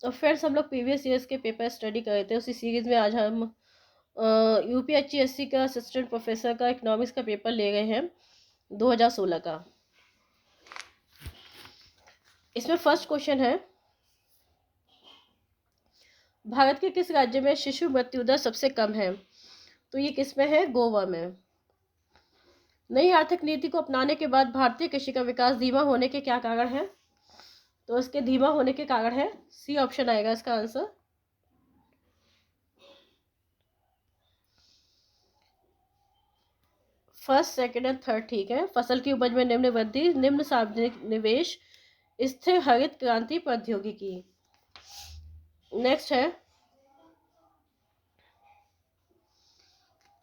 और फ्रेंड्स, हम लोग प्रीवियस ईयर्स के पेपर स्टडी कर रहे थे, उसी सीरीज में आज हम यूपीएचसीएससी का असिस्टेंट प्रोफेसर का इकोनॉमिक्स का पेपर ले गए हैं 2016 का। इसमें फर्स्ट क्वेश्चन है, भारत के किस राज्य में शिशु मृत्यु दर सबसे कम है? तो ये किस में है? गोवा में। नई आर्थिक नीति को अपनाने के बाद भारतीय कृषि का विकास धीमा होने के क्या कारण है? तो इसके धीमा होने के कारण है सी ऑप्शन आएगा इसका answer. First, second and third ठीक है। फसल की उपज में निम्न वृद्धि, निम्न सार्वजनिक निवेश, स्थिर हरित क्रांति प्रौद्योगिकी। नेक्स्ट है,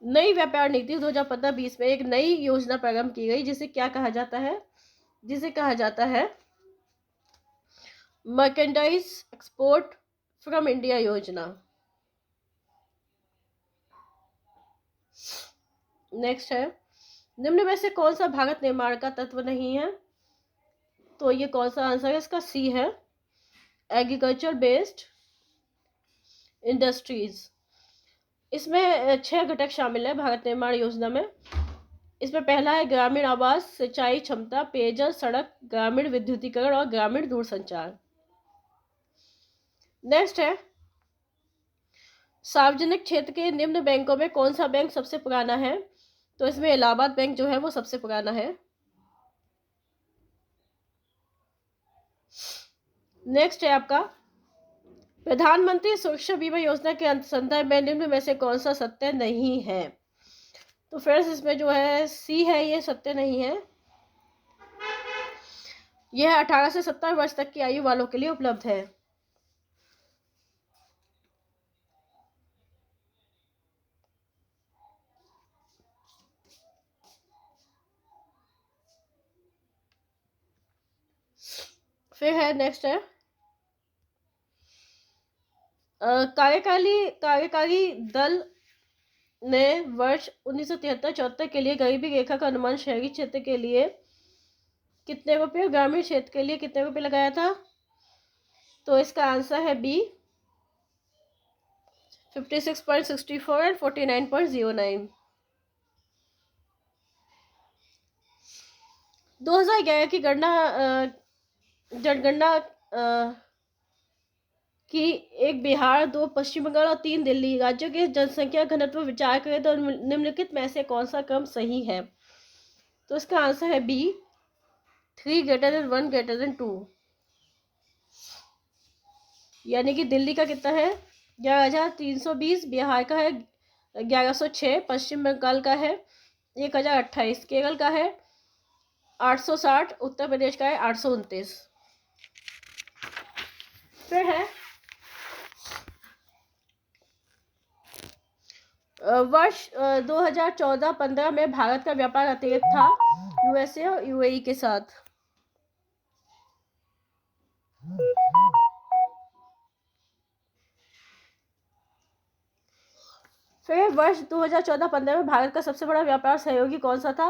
नई व्यापार नीति 2015-20 में एक नई योजना प्रारंभ की गई जिसे क्या कहा जाता है? जिसे कहा जाता है मर्केंडाइज एक्सपोर्ट फ्रॉम इंडिया योजना। नेक्स्ट है, निम्न में से कौन सा भारत निर्माण का तत्व नहीं है? तो ये कौन सा आंसर है इसका? सी है, एग्रीकल्चर बेस्ड इंडस्ट्रीज। इसमें 6 घटक शामिल है भारत निर्माण योजना में। इसमें पहला है ग्रामीण आवास, सिंचाई क्षमता, पेयजल, सड़क, ग्रामीण विद्युतीकरण और ग्रामीण दूरसंचार। नेक्स्ट है, सार्वजनिक क्षेत्र के निम्न बैंकों में कौन सा बैंक सबसे पुराना है? तो इसमें इलाहाबाद बैंक जो है वो सबसे पुराना है। नेक्स्ट है आपका, प्रधानमंत्री सुरक्षा बीमा योजना के संदर्भ में निम्न में से कौन सा सत्य नहीं है? तो फ्रेंड्स, इसमें जो है सी है, ये सत्य नहीं है। यह 18 से 70 वर्ष तक की आयु वालों के लिए उपलब्ध है। फिर है, नेक्स्ट है, कार्यकारी दल ने वर्ष 1973-74 के लिए गरीबी रेखा का अनुमान शहरी क्षेत्र के लिए कितने रुपये, ग्रामीण क्षेत्र के लिए कितने रुपये लगाया था? तो इसका आंसर है बी, 56.64 एंड 49.09। 2011 की जनगणना कि एक बिहार, 2 पश्चिम बंगाल और 3 दिल्ली राज्यों के जनसंख्या घनत्व विचार करें तो निम्नलिखित में से कौन सा क्रम सही है? तो इसका आंसर है बी, 3 > 1 > 2। यानी कि दिल्ली का कितना है? 11,320, बिहार का है 1106, पश्चिम बंगाल का है 1028, केरल का है 860, उत्तर प्रदेश का है 829। फिर है, वर्ष 2014-15 में भारत का व्यापार अतिरिक्त था यूएसए और यूएई के साथ। फिर वर्ष 2014-15 में भारत का सबसे बड़ा व्यापार सहयोगी कौन सा था?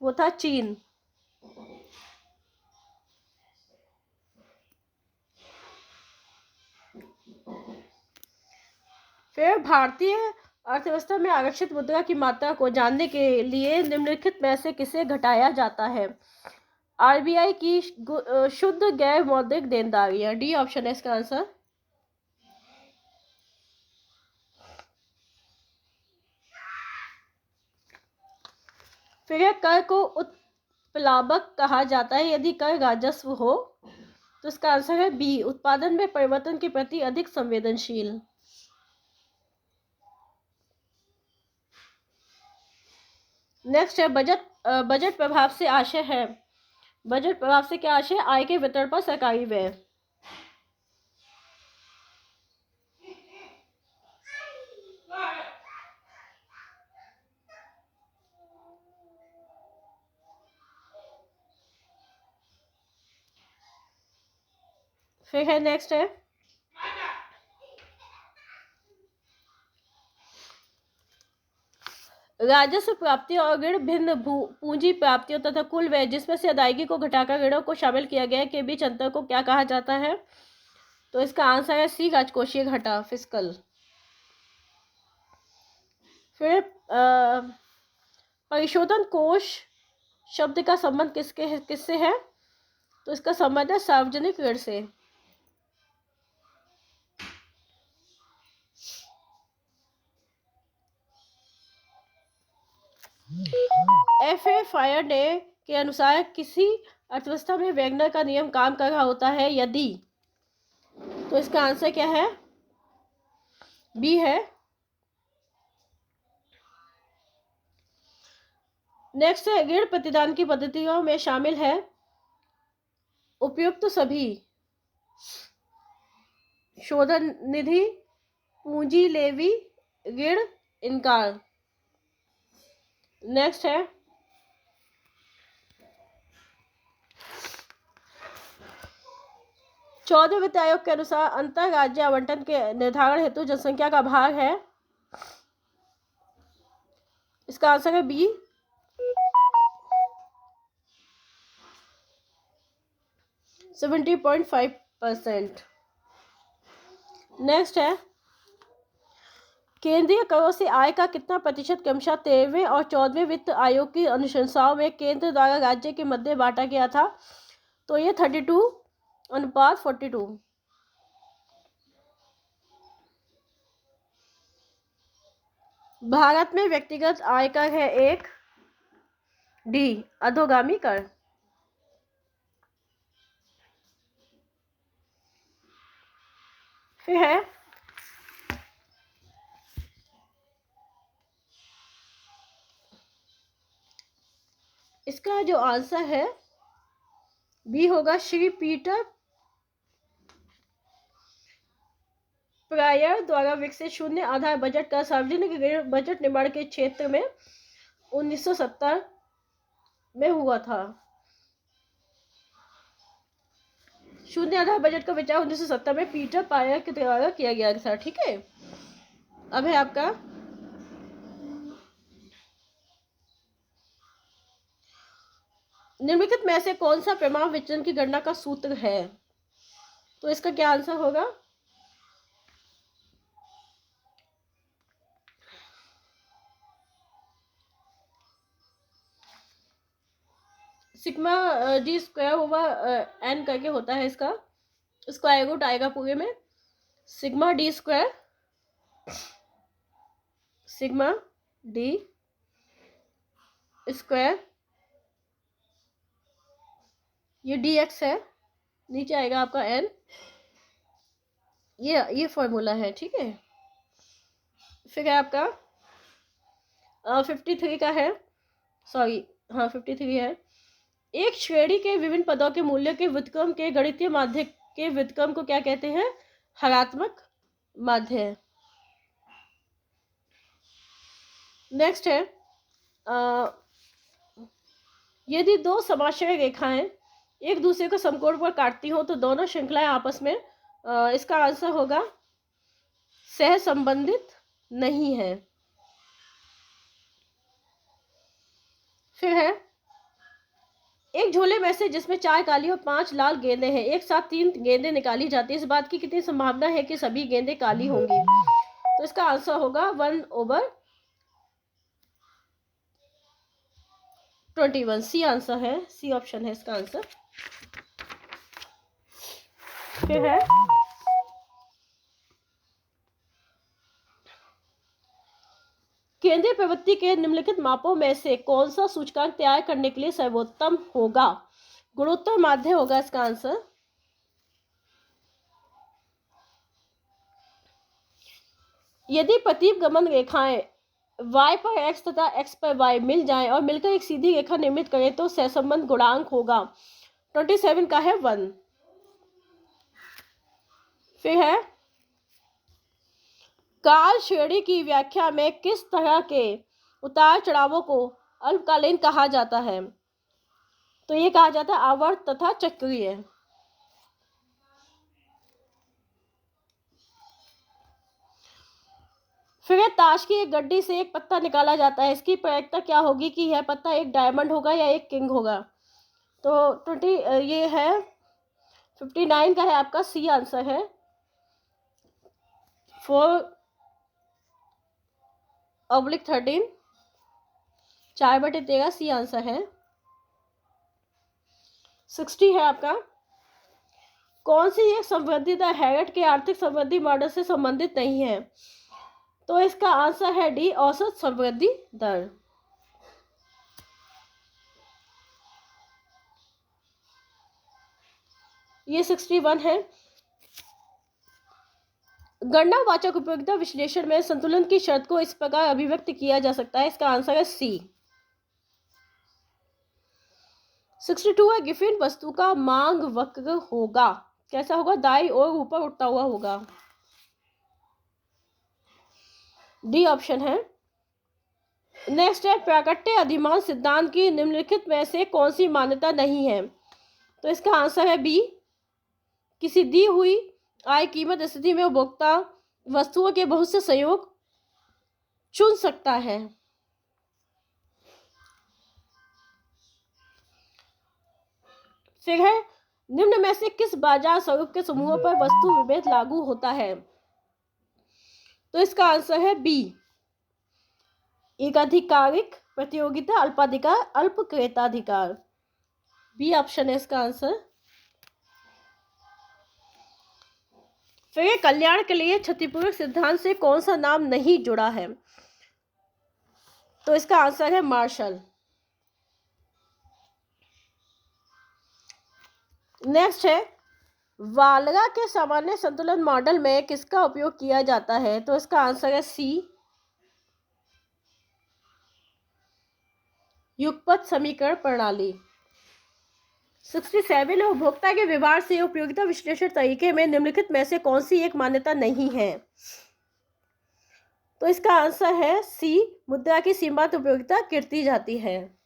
वो था चीन। फिर भारतीय अर्थव्यवस्था में आरक्षित मुद्रा की मात्रा को जानने के लिए निम्नलिखित में से किसे घटाया जाता है? आरबीआई की शुद्ध गैर मौद्रिक देनदारियां। डी ऑप्शन है इसका आंसर। फिर कर को उत्प्लावक कहा जाता है यदि कर राजस्व हो। तो इसका आंसर है बी, उत्पादन में परिवर्तन के प्रति अधिक संवेदनशील। नेक्स्ट है, बजट प्रभाव से आशय है। बजट प्रभाव से क्या आशय? आय के वितरण पर सरकारी व्यय। फिर है, नेक्स्ट है, राजस्व प्राप्ति और ऋण भिन्न पूंजी प्राप्तियों तथा कुल व्यय जिसमें से अदायगी को घटाकर ऋणों को शामिल किया गया के बीच अंतर को क्या कहा जाता है? तो इसका आंसर है सी, राजकोषीय घाटा, फिस्कल। फिर परिशोधन कोष शब्द का संबंध किससे है? तो इसका संबंध है सार्वजनिक ऋण से। F.A. फायर ने के अनुसार किसी अर्थव्यवस्था में वैगनर का नियम काम कर रहा होता है यदि, तो इसका आंसर क्या है? बी है। नेक्स्ट है, ऋण प्रतिदान की पद्धतियों में शामिल है उपयुक्त सभी, शोधन निधि, पूंजी लेवी, ऋण इनकार। नेक्स्ट है, चौदह वित्त आयोग के अनुसार अंतर राज्य आवंटन के निर्धारण हेतु जनसंख्या का भाग है, इसका आंसर है बी, 70.5%। नेक्स्ट है, केंद्रीय करों से आय का कितना प्रतिशत क्रमशः 13वें और 14वें वित्त आयोग की अनुशंसाओं में केंद्र द्वारा राज्य के मध्य बांटा गया था? तो ये 32:42। भारत में व्यक्तिगत आयकर है एक, डी, अधोगामी कर। फिर है, इसका जो आंसर है बी होगा, श्री पीटर प्रायर द्वारा विकसित शून्य आधार बजट का सार्वजनिक ऋण बजट निर्माण के क्षेत्र में 1970 में हुआ था। शून्य आधार बजट का विचार 1970 में पीटर प्रायर के द्वारा किया गया था। ठीक है, अब है आपका निम्नलिखित में से कौन सा परिमाण विचलन की गणना का सूत्र है? तो इसका क्या आंसर होगा? Sigma D square over N करके होता है, इसका स्क्वायर रूट आएगा पूरे में, sigma D square, sigma D square, ये डी एक्स है, नीचे आएगा आपका एन, ये फॉर्मूला है। ठीक है, फिर है आपका 53 का है, सॉरी हाँ 53 है, एक श्रेणी के विभिन्न पदों के मूल्य के व्युत्क्रम के गणितीय माध्य के व्युत्क्रम को क्या कहते हैं? हरात्मक माध्य। नेक्स्ट है, यदि दो समाश्रय रेखाएं एक दूसरे को समकोण पर काटती हो तो दोनों श्रृंखलाएं आपस में, इसका आंसर होगा सह संबंधित नहीं है। फिर है, एक झोले में से जिसमें 4 काली और 5 लाल गेंदें हैं, एक साथ 3 गेंदें निकाली जाती है, इस बात की कितनी संभावना है कि सभी गेंदें काली होंगी? तो इसका आंसर होगा 1/21। सी आंसर है, सी ऑप्शन है इसका आंसर। फिर है, केंद्रीय प्रवृत्ति के निम्नलिखित मापों में से कौन सा सूचकांक तैयार करने के लिए सर्वोत्तम होगा? गुणोत्तर माध्य होगा इसका आंसर। यदि प्रतिगमन रेखाएं y पर x तथा x पर y मिल जाएं और मिलकर एक सीधी रेखा निर्मित करें तो सहसंबंध गुणांक होगा 27 का है 1। फिर है, काल श्रेणी की व्याख्या में किस तरह के उतार चढ़ावों को अल्पकालीन कहा जाता है? तो ये कहा जाता है आवर्त तथा चक्रीय। फिर ताश की एक गड्डी से एक पत्ता निकाला जाता है, इसकी प्रायिकता क्या होगी कि यह पत्ता एक डायमंड होगा या एक किंग होगा? तो 20 ये है 59 का है आपका, सी आंसर है 4/13, 4/13 सी आंसर है। 60 है आपका। कौन सी एक समृद्धि दर हैरेट के आर्थिक समृद्धि मॉडल से संबंधित नहीं है? तो इसका आंसर है डी, औसत समृद्धि दर। ये 61 है। गणनावाचक उपयोगिता विश्लेषण में संतुलन की शर्त को इस प्रकार अभिव्यक्त किया जा सकता है। इसका आंसर है सी। 62 है। गिफिन वस्तु का मांग वक्र होगा। कैसा होगा? दाईं ओर ऊपर उठता हुआ होगा। डी ऑप्शन है। नेक्स्ट है, प्राकट्य अधिमान सिद्धांत की निम्नलिखित में से कौन सी मान्यता नहीं है? तो इसका आंसर है बी, किसी दी हुई आय कीमत स्थिति में उपभोक्ता वस्तुओं के बहुत से संयोग चुन सकता है। फिर है, निम्न में से किस बाजार स्वरूप के समूहों पर वस्तु विभेद लागू होता है? तो इसका आंसर है बी, एकाधिकारिक प्रतियोगिता, अल्पाधिकार, अल्प क्रेताधिकार। बी ऑप्शन है इसका आंसर। फिर कल्याण के लिए क्षतिपूर्वक सिद्धांत से कौन सा नाम नहीं जुड़ा है? तो इसका आंसर है मार्शल। नेक्स्ट है, वालरा के सामान्य संतुलन मॉडल में किसका उपयोग किया जाता है? तो इसका आंसर है सी, युगपत समीकरण प्रणाली। 67 है, उपभोक्ता के व्यवहार से उपयोगिता विश्लेषण तरीके में निम्नलिखित में से कौन सी एक मान्यता नहीं है? तो इसका आंसर है सी, मुद्रा की सीमांत उपयोगिता गिरती जाती है।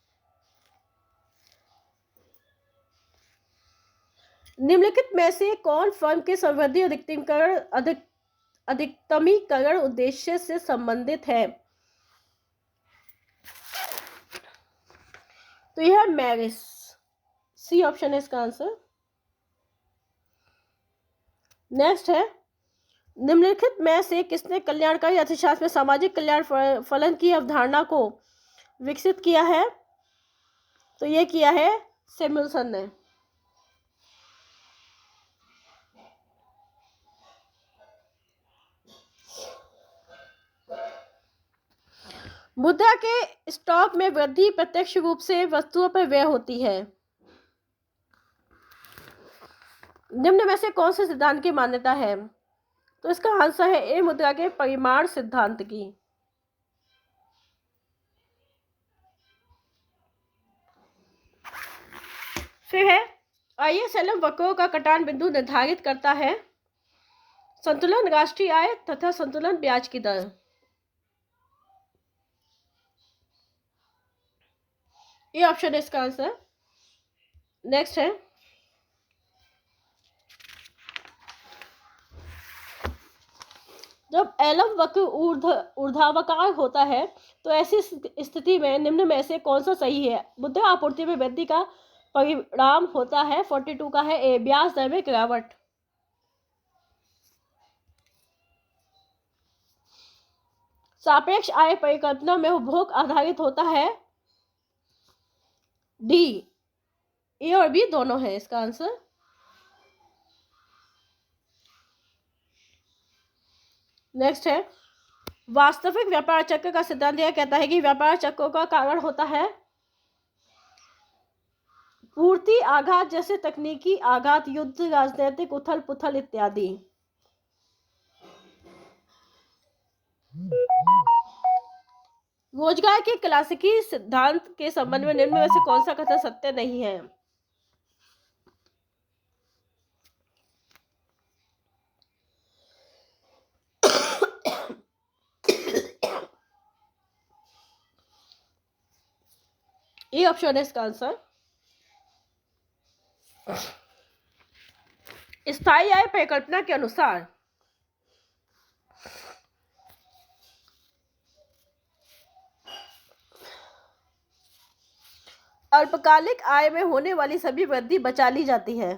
निम्नलिखित में से कौन फर्म के समृद्धि अधिकतमीकरण उद्देश्य से संबंधित है? तो यह है मैरिस। सी ऑप्शन है इसका आंसर। नेक्स्ट है, निम्नलिखित में से किसने कल्याणकारी अर्थशास्त्र में सामाजिक कल्याण फलन की अवधारणा को विकसित किया है? तो यह किया है सैमुअल्सन ने। मुद्रा के स्टॉक में वृद्धि प्रत्यक्ष रूप से वस्तुओं पर व्यय होती है। निम्न में से कौन से सिद्धांत की मान्यता है? तो इसका आंसर है ए, मुद्रा के परिमाण सिद्धांत की। फिर है, ISLM वक्रों का कटान बिंदु निर्धारित करता है संतुलन राष्ट्रीय आय तथा संतुलन ब्याज की दर। ये ऑप्शन है इसका आंसर। नेक्स्ट है, जब एलम वक्र ऊर्ध्वाकार होता है तो ऐसी स्थिति में निम्न में से कौन सा सही है? मुद्रा आपूर्ति में वृद्धि का परिणाम होता है। 42 का है ए, ब्याज दर में गिरावट। सापेक्ष आय परिकल्पना में उपभोग आधारित होता है। डी, ए और बी दोनों है इसका आंसर। नेक्स्ट है, वास्तविक व्यापार चक्र का सिद्धांत यह कहता है कि व्यापार चक्रों का कारण होता है पूर्ति आघात, जैसे तकनीकी आघात, युद्ध, राजनीतिक उथल पुथल इत्यादि। रोजगार के क्लासिकी सिद्धांत के संबंध में निम्न में से कौन सा कथन सत्य नहीं है? ये ऑप्शन है इसका आंसर। स्थायी आय परिकल्पना के अनुसार अल्पकालिक आय में होने वाली सभी वृद्धि बचा ली जाती है।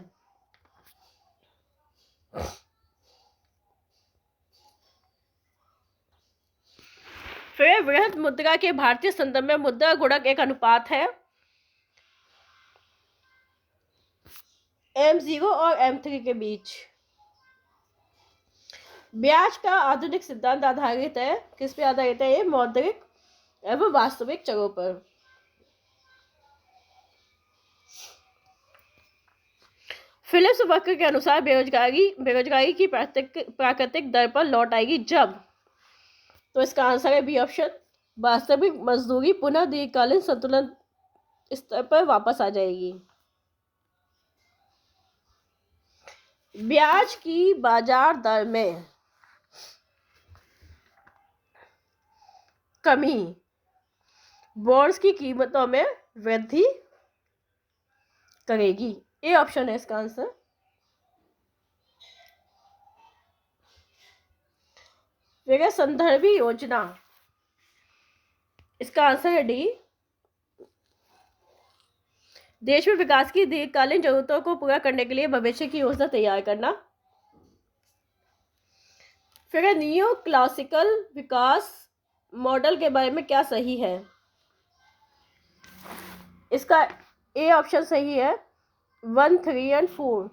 है वृहद मुद्रा के भारतीय संदर्भ में मुद्रा गुणक एक अनुपात है M0 और M3 के बीच। ब्याज का आधुनिक सिद्धांत आधारित है, किस पे आधारित है ये? मौद्रिक एवं वास्तविक चरों पर। फिलिप्स वक्र के अनुसार बेरोजगारी की प्राकृतिक दर पर लौट आएगी जब, तो इसका आंसर है बी ऑप्शन, वास्तविक मजदूरी पुनः दीर्घकालीन संतुलन स्तर पर वापस आ जाएगी। ब्याज की बाजार दर में कमी बॉन्ड्स की कीमतों में वृद्धि करेगी। ए ऑप्शन है इसका आंसर। फिर है संदर्भी योजना, इसका आंसर है डी, देश में विकास की दीर्घकालीन जरूरतों को पूरा करने के लिए भविष्य की योजना तैयार करना। फिर है नियो क्लासिकल विकास मॉडल के बारे में क्या सही है? इसका ए ऑप्शन सही है, 1, 3 और 4।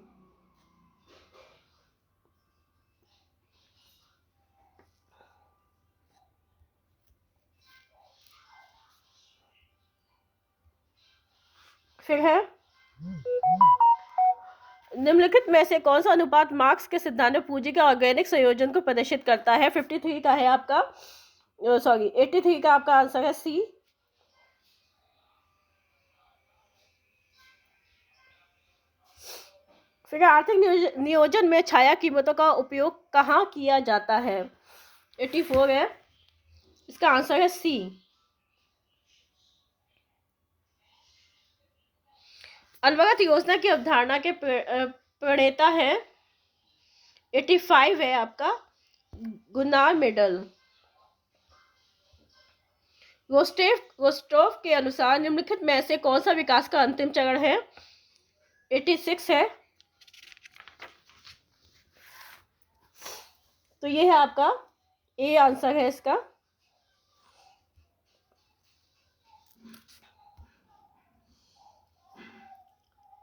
फिर है निम्नलिखित में से कौन सा अनुपात मार्क्स के सिद्धांत में पूंजी के ऑर्गेनिक संयोजन को प्रदर्शित करता है? 53 का है आपका, 83 का आपका आंसर है सी। फिर आर्थिक नियोजन में छाया कीमतों का उपयोग कहाँ किया जाता है? 84 है, इसका आंसर है सी। अनवरत योजना की अवधारणा के प्रणेता है, 85 है आपका, गुनार मेडल। रोस्टोव के अनुसार निम्नलिखित में से कौन सा विकास का अंतिम चरण है? 86 है। तो ये है आपका ए आंसर है इसका।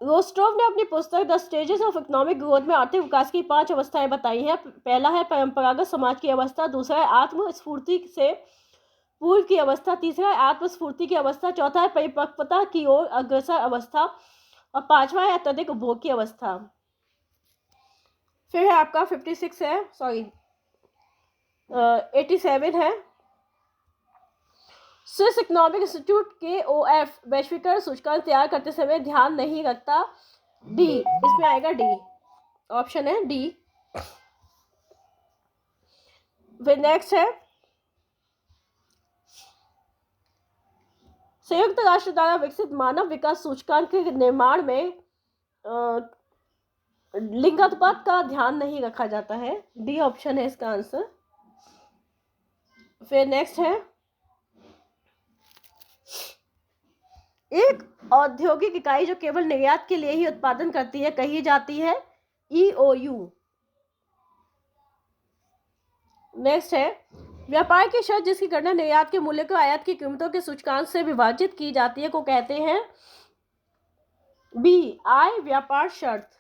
रोस्टोव ने अपनी पुस्तक the stages of economic growth में आर्थिक विकास की 5 अवस्थाएं बताई हैं। पहला है परंपरागत समाज की अवस्था, दूसरा है आत्मस्फूर्ति से पूर्व की अवस्था, तीसरा है आत्मस्फूर्ति की अवस्था, चौथा है परिपक्वता की ओर अग्रसर अवस्था और पांचवा है अत्यधिक उपभोग की अवस्था। फिर है आपका 56 है, 87 है। स्विस इकोनॉमिक इंस्टीट्यूट के OF वैश्वीकरण सूचकांक तैयार करते समय ध्यान नहीं रखता। डी, इसमें आएगा डी, ऑप्शन है डी। फिर नेक्स्ट है संयुक्त राष्ट्र द्वारा विकसित मानव विकास सूचकांक के निर्माण में लिंगानुपात का ध्यान नहीं रखा जाता है। डी ऑप्शन है इसका आंसर। फिर नेक्स्ट है एक औद्योगिक इकाई जो केवल निर्यात के लिए ही उत्पादन करती है कही जाती है EOU। नेक्स्ट है व्यापार की शर्त जिसकी गणना निर्यात के मूल्य को आयात की कीमतों के सूचकांक से विभाजित की जाती है को कहते हैं बी, आय व्यापार शर्त।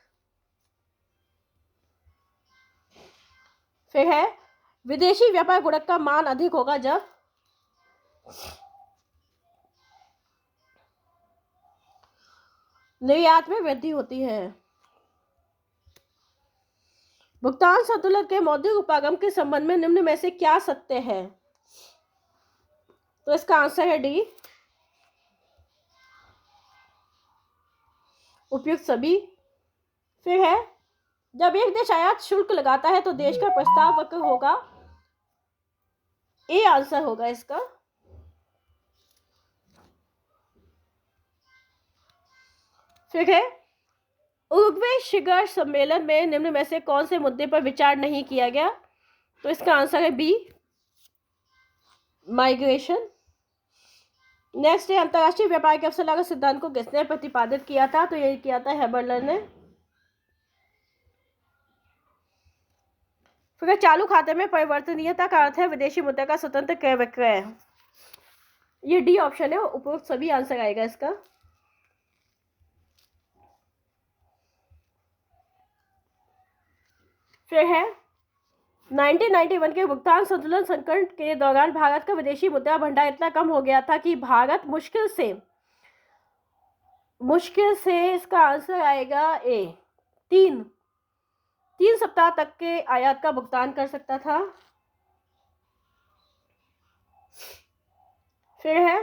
फिर है विदेशी व्यापार गुणक का मान अधिक होगा जब निर्यात में वृद्धि होती है। भुगतान संतुलन के मौद्रिक उपागम के संबंध में निम्न में से क्या सत्य है? तो इसका आंसर है डी, उपयुक्त सभी। फिर है जब एक देश आयात शुल्क लगाता है तो देश का प्रस्ताव वक्र होगा। ए आंसर होगा इसका। फिर है उरुग्वे शिखर सम्मेलन में निम्न में से कौन से मुद्दे पर विचार नहीं किया गया? तो इसका आंसर है बी, माइग्रेशन। नेक्स्ट है अंतर्राष्ट्रीय व्यापार के अवसर लागत सिद्धांत को किसने प्रतिपादित किया था? तो ये किया था हेबरलर ने। फिर चालू खाते में परिवर्तनीयता का अर्थ है विदेशी मुद्रा का स्वतंत्र क्रय विक्रय। ये डी ऑप्शन है, उपरोक्त सभी आंसर आएगा इसका। फिर है 1991 के भुगतान संतुलन संकट के दौरान भारत का विदेशी मुद्रा भंडार इतना कम हो गया था कि भारत मुश्किल से इसका आंसर आएगा ए, 3 सप्ताह तक के आयात का भुगतान कर सकता था। फिर है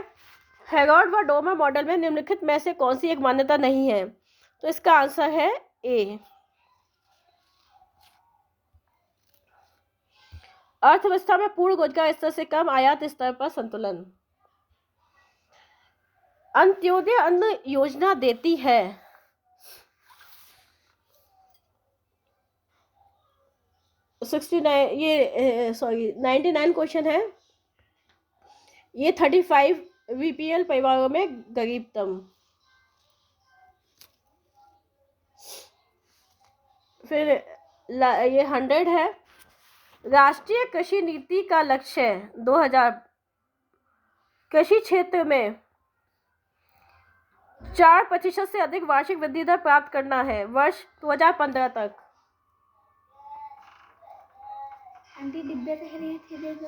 हेरोल्ड व डोमर मॉडल में निम्नलिखित में से कौन सी एक मान्यता नहीं है? तो इसका आंसर है ए, अर्थव्यवस्था में पूर्ण रोजगार स्तर से कम आयात स्तर पर संतुलन। अंत्योदय अन्न योजना देती है 99 क्वेश्चन है ये। 35 बीपीएल परिवारों में गरीबतम। फिर ये 100 है, राष्ट्रीय कृषि नीति का लक्ष्य 2000 कृषि क्षेत्र में 4% से अधिक वार्षिक वृद्धि दर प्राप्त करना है वर्ष 2015 तक। आंटी डिब्बे पे खरीद के दे दो।